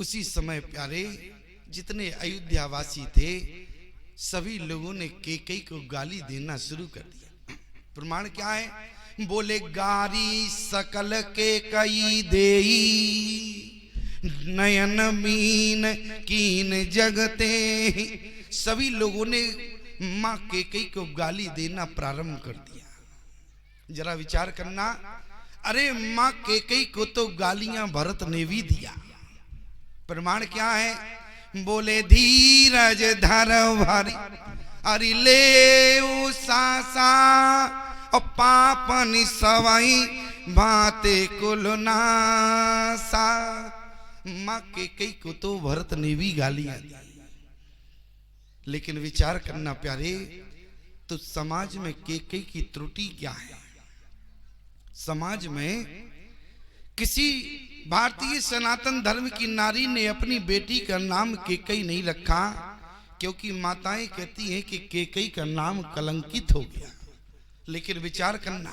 उसी समय प्यारे जितने अयोध्यावासी थे सभी लोगों ने केकई को गाली देना शुरू कर दिया। प्रमाण क्या है? बोले गारी सकल केकई देई नयन मीन कीन जगते। सभी लोगों ने मां केकई को गाली देना प्रारंभ कर दिया। जरा विचार करना, अरे मां केकई को तो गालियां भरत ने भी दिया। प्रमाण क्या है? बोले धीरज धर भारी अरि ले सासा और पापनि सवाई भाते कुलनासा। मां केकई को तो भरत ने भी गालियां दी। लेकिन विचार करना प्यारे, तो समाज में केकई की त्रुटि क्या है? समाज में किसी भारतीय सनातन धर्म की नारी ने अपनी बेटी का नाम केकई नहीं रखा, क्योंकि माताएं कहती हैं कि केकई का नाम कलंकित हो गया। लेकिन विचार करना,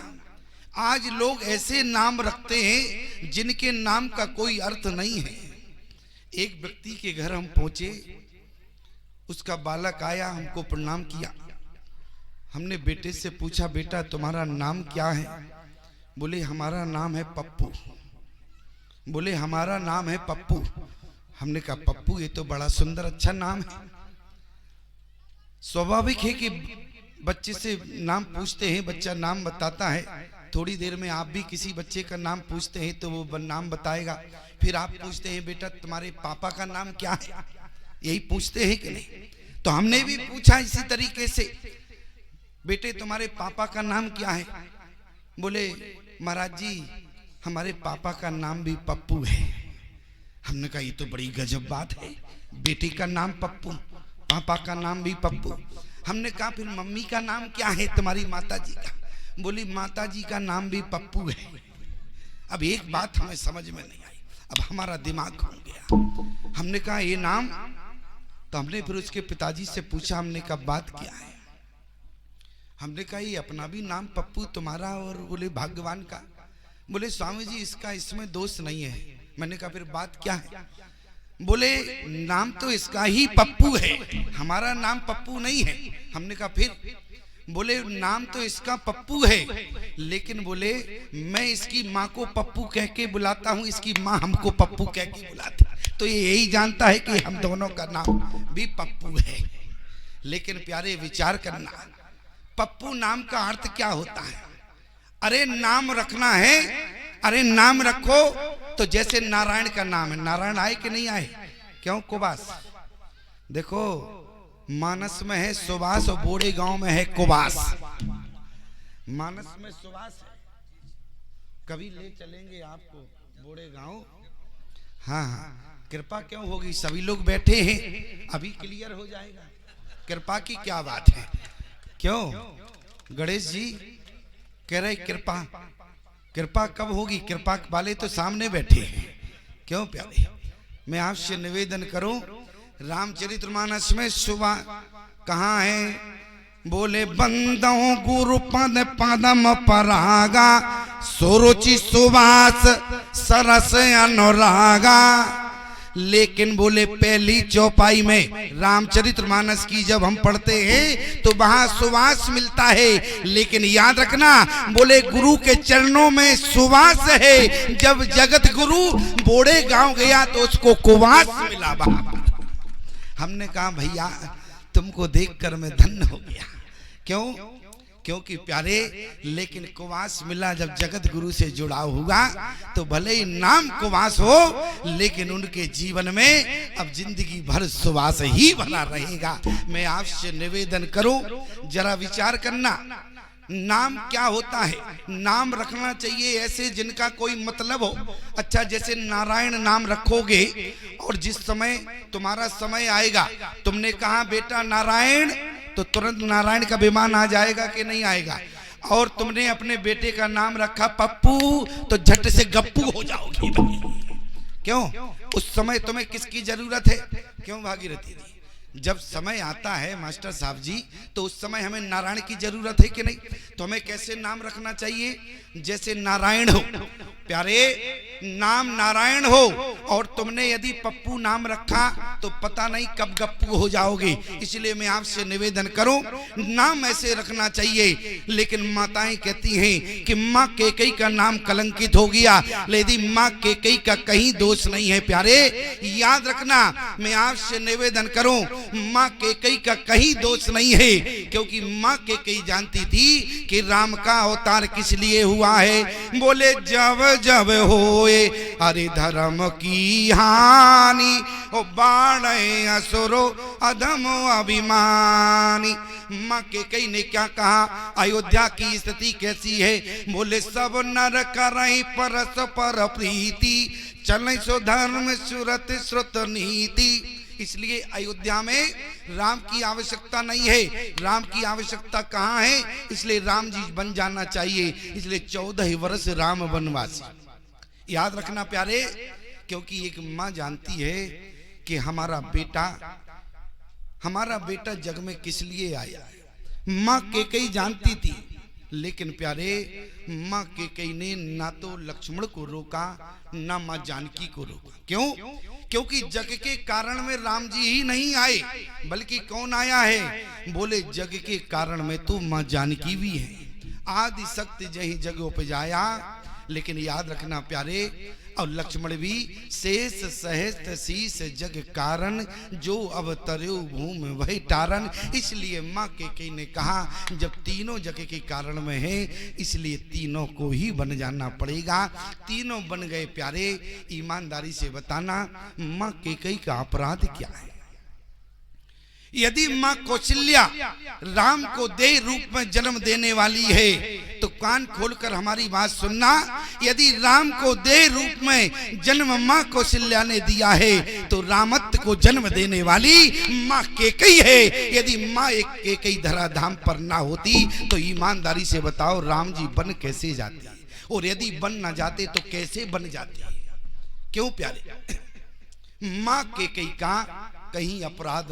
आज लोग ऐसे नाम रखते हैं जिनके नाम का कोई अर्थ नहीं है। एक व्यक्ति के घर हम पहुंचे, उसका बालक आया, हमको प्रणाम किया। हमने बेटे से पूछा, बेटा तुम्हारा नाम क्या है? बोले हमारा नाम है पप्पू। बोले हमारा नाम है पप्पू। हमने कहा पप्पू, ये तो बड़ा सुंदर अच्छा नाम है। स्वाभाविक है कि बच्चे से नाम पूछते हैं, बच्चा नाम बताता है। थोड़ी देर में आप भी किसी बच्चे का नाम पूछते हैं तो वो नाम बताएगा। फिर आप पूछते हैं बेटा तुम्हारे पापा का नाम क्या है? यही पूछते हैं कि नहीं? तो हमने भी पूछा इसी तरीके से, बेटे तुम्हारे पापा का नाम क्या है? बोले महाराज जी हमारे पापा का नाम भी पप्पू है। हमने कहा ये तो बड़ी गजब बात है, बेटे का नाम पप्पू, पापा का नाम भी पप्पू। हमने कहा फिर मम्मी का नाम क्या है तुम्हारी माता जी का? बोली माता जी का नाम भी पप्पू है। अब एक बात हमें समझ में नहीं आई, अब हमारा दिमाग घूम गया। हमने कहा ये नाम, तो हमने फिर उसके पिताजी से पूछा, हमने कहा बात क्या है? हमने कहा ये अपना भी नाम पप्पू तुम्हारा और बोले भाग्यवान का। बोले स्वामी जी इसका इसमें दोष नहीं है। मैंने कहा फिर बात क्या है? बोले नाम तो इसका ही पप्पू है, हमारा नाम पप्पू नहीं है। हमने कहा फिर? बोले नाम तो इसका पप्पू है, लेकिन बोले मैं इसकी माँ को पप्पू कह के बुलाता हूँ, इसकी माँ हमको पप्पू कह के बुलाती, तो ये यही जानता है कि हम दोनों का नाम भी पप्पू है। लेकिन प्यारे विचार करना, पप्पू नाम का अर्थ क्या होता है? अरे नाम रखना है, अरे नाम रखो। तो जैसे नारायण का नाम है, नारायण आए कि नहीं आए? क्यों कुबास? देखो मानस में है सुबास और बोड़े गांव में है कुबास। मानस में सुबास है, कभी ले चलेंगे आपको बोड़े गांव। हाँ हाँ, कृपा क्यों होगी, सभी लोग बैठे हैं, अभी क्लियर हो जाएगा। कृपा की क्या बात है? क्यों गणेश जी कह रहे कृपा, कृपा कब होगी? कृपा वाले तो सामने बैठे हैं। क्यों प्यारे, मैं आपसे निवेदन करूं, रामचरितमानस में सुबह कहाँ है? बोले बंदो गुरु पद पदम परागा सुरुचि सुवास सरस अनुरागा। लेकिन बोले पहली चौपाई में रामचरितमानस की जब हम पढ़ते हैं तो वहां सुवास मिलता है, लेकिन याद रखना बोले गुरु के चरणों में सुवास है। जब जगत गुरु बोड़े गांव गया तो उसको कुवास मिला बाबा। हमने कहा भैया तुमको देखकर मैं धन्य हो गया। क्यों? क्योंकि प्यारे, लेकिन कुवास मिला जब जगत गुरु से जुड़ाव हुआ, तो भले ही नाम कुवास हो, लेकिन उनके जीवन में अब जिंदगी भर सुवास ही भरा रहेगा। मैं आपसे निवेदन करूं, जरा विचार करना, नाम क्या होता है? नाम रखना चाहिए ऐसे जिनका कोई मतलब हो। अच्छा, जैसे नारायण नाम रखोगे और जिस समय तुम्हारा समय आएगा, तुमने कहा बेटा नारायण, तो तुरंत नारायण का विमान आ जाएगा कि नहीं आएगा? और तुमने अपने बेटे का नाम रखा पप्पू, तो झट से गप्पू हो जाओगी। क्यों? उस समय तुम्हें किसकी जरूरत है? क्यों भागीरथी जी? जब समय आता है मास्टर साहब जी, तो उस समय हमें नारायण की जरूरत है कि नहीं? तो हमें कैसे नाम रखना चाहिए? जैसे नारायण हो, प्यारे नाम नारायण हो और तुमने यदि पप्पू नाम रखा तो पता नहीं कब गप्पू हो जाओगे। इसलिए मैं आपसे निवेदन करूं, नाम ऐसे रखना चाहिए। लेकिन माताएं कहती हैं कि माँ कैकेयी का नाम कलंकित हो गया, लेकिन माँ कैकेयी का कहीं दोष नहीं है। प्यारे याद रखना, मैं आपसे निवेदन करूं, माँ कैकेयी का कहीं दोष नहीं है, क्योंकि माँ कैकेयी जानती थी कि राम का अवतार किस लिए हुआ है। बोले जब जब होए हरि धर्म की हानि, ओ बाढ़े असुरो अधम अभिमानी। माँ कैकेयी ने क्या कहा, अयोध्या की स्थिति कैसी है। बोले सब नर करई परस्पर प्रीति, चले सो धर्म सुरत श्रुत नीति। इसलिए अयोध्या में राम की आवश्यकता नहीं है। राम की आवश्यकता कहाँ है, इसलिए राम जी बन जाना चाहिए। इसलिए 14 वर्ष राम वनवासी। याद रखना प्यारे, क्योंकि एक माँ जानती है कि हमारा बेटा जग में किस लिए आया है। माँ कैकेयी जानती थी, लेकिन प्यारे माँ कैकेयी ने ना तो लक्ष्मण को रोका ना माँ जानकी को रोका। क्यों? क्योंकि जग के कारण में राम जी ही नहीं आए, बल्कि कौन आया है। बोले जग के कारण में तो माँ जानकी भी है। आदि शक्ति जही जग उपजाया। लेकिन याद रखना प्यारे, और लक्ष्मण भी शेष सहस्त्र शीस जग कारण, जो अवतर्यो भूमि वही तारण। इसलिए माँ कैकेयी ने कहा जब तीनों जग के कारण में है, इसलिए तीनों को ही बन जाना पड़ेगा। तीनों बन गए प्यारे। ईमानदारी से बताना माँ कैकेयी का अपराध क्या है। यदि माँ कौशल्या राम को देह रूप में जन्म देने वाली है तो कान खोलकर हमारी बात सुनना। यदि राम को देह रूप में जन्म माँ कौशल्या ने दिया है तो रामत्व को जन्म देने वाली माँ कैकेयी है। यदि माँ एक कैकेयी धराधाम पर ना होती तो ईमानदारी से बताओ राम जी बन कैसे जाते, और यदि बन ना जाते तो कैसे बन जाते। क्यों प्यारे? माँ कैकेयी का कहीं अपराध